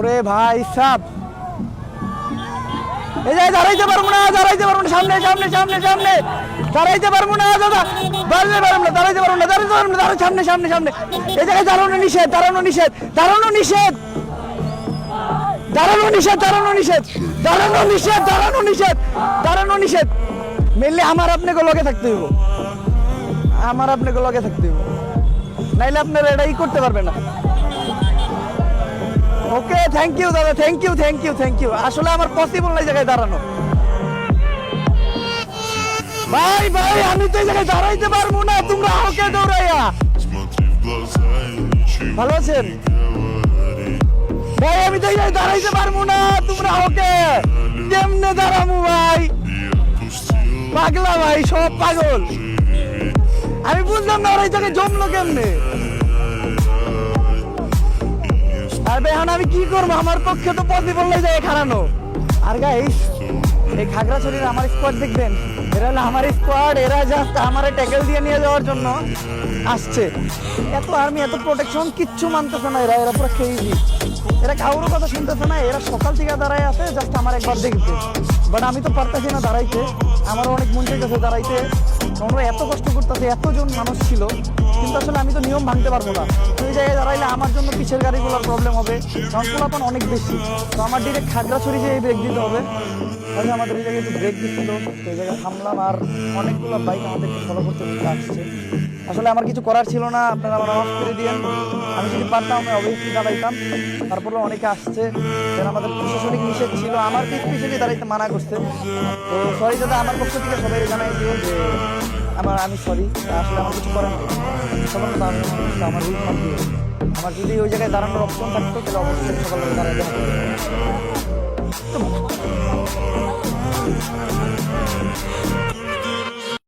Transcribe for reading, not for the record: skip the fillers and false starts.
ওরে ভাই সাব, এই যে দাঁড়াইতে পারবো না, দাঁড়াইতে পারবো না, সামনে সামনে সামনে সামনে, দাঁড়াইতে পারবো না দাদা, দাঁড়াইতে পারবো না, দাঁড়াইতে পারবো না, দাঁড়াইতে পারবো না, দাঁড়াই সামনে সামনে সামনে, এই জায়গায় দাঁড়ানো নিষেধ, দাঁড়ানো নিষেধ, দাঁড়ানো নিষেধ, দাঁড়ানো নিষেধ, দাঁড়ানো নিষেধ, দাঁড়ানো নিষেধ, দাঁড়ানো নিষেধ, দাঁড়ানো নিষেধ। মেনলি আমার আপনাকে লগে থাকতে হইব, আমার আপনাকে লগে থাকতে হইব, নাইলে আপনারা এটাই করতে পারবেন না। ওকে, থ্যাংক ইউ দাদা, thank you thank you thank you. আসলে আমার পসিবল না এই জায়গায় দাঁড়ানো। ভাই ভাই আমি তো এই জায়গায় দাঁড়াইতে পারবো না, তোমরা ওকে দৌড়াইয়া। ভালো আছেন ভাই? আমি তো এই জায়গায় দাঁড়াইতে পারবো না, তোমরা ওকে কেমনে দাঁড়াবো ভাই? পাগলা ভাই, সব পাগল। আমি বুঝলাম না ওরা এই জায়গায় জমলো কেমনে। আর ভাই এখন আমি কি করবো? আমার পক্ষে তো পসিবল না যায় খারানো। আর গাইস, এই খাগড়াছড়ির আমার স্কোয়াড দেখবেন, এরা হলো আমার স্কোয়াড। এরা জাস্ট আমারে ট্যাকেল দিয়ে নিয়ে যাওয়ার জন্য আসছে। এত আর্মি, এত প্রোটেকশন, কিচ্ছু মানতেছে না এরা। এরা পুরো খেয়েছি, এরা কারোর কথা শুনতেছে না। এরা সকাল থেকে দাঁড়ায় আছে জাস্ট আমার একবার দেখতে। বাট আমি তো পারতেছি না দাঁড়াইতে, আমারও অনেক মন চাইতেছে দাঁড়াইতে। আমরা এত কষ্ট করতেছে, এতজন মানুষ ছিল, কিন্তু আসলে আমি তো নিয়ম ভাঙতে পারবো না। ওই জায়গায় দাঁড়াইলে আমার জন্য পিছের গাড়িগুলোর প্রবলেম হবে, কারণ পোলাপান অনেক বেশি। তো আমার ডিরেক্ট খাগড়াছড়ি যেয়ে ব্রেক দিতে হবে। তাহলে আমাদের এই জায়গায় একটু ব্রেক দিচ্ছিল, তো এই জায়গায় থামলাম। আর অনেকগুলো বাইক আমাদেরকে ফলো করতে আসছে। আসলে আমার কিছু করার ছিল না, আপনারা আমার অফ করে দিয়েন। আমি যদি পারতাম আমি অবশ্যই দাঁড়াইতাম। তারপরে অনেকে আসছে, যারা আমাদের প্রশাসনিক নিষেধ ছিল, আমার পিছনে দাঁড়াইতে মানা করছে। তো সরি দাদা, আমার পক্ষ থেকে সবাই জানাই দিও যে আমি সরি। আসলে আমার কিছু করার নেই, সবার কথা আমি আমার রুল মানতে। আমার যদি ওই জায়গায় দাঁড়ানোর অপশন থাকতো তাহলে অবশ্যই সকালে দাঁড়াতে হবে।